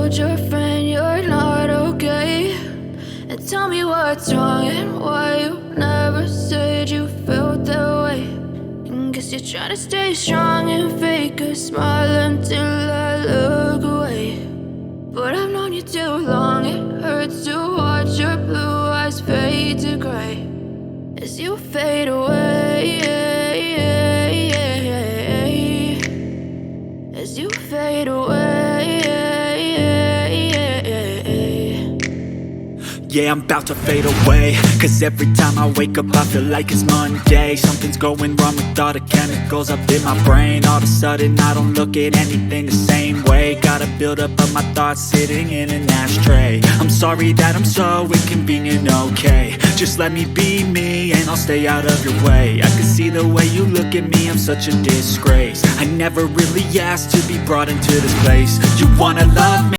told your friend you're not okay, and tell me what's wrong and why you never said you felt that way. And guess you're trying to stay strong and fake a smile until I look away. But I've known you too long, it hurts to watch your blue eyes fade to gray as you fade away, as you fade away. Yeah, I'm about to fade away, cause every time I wake up I feel like it's Monday. Something's going wrong with all the chemicals up in my brain. All of a sudden I don't look at anything the same way. Got a buildup of my thoughts sitting in an ashtray. I'm sorry that I'm so inconvenient, okay. Just let me be me and I'll stay out of your way. I can see the way you look at me, I'm such a disgrace. I never really asked to be brought into this place. You wanna love me?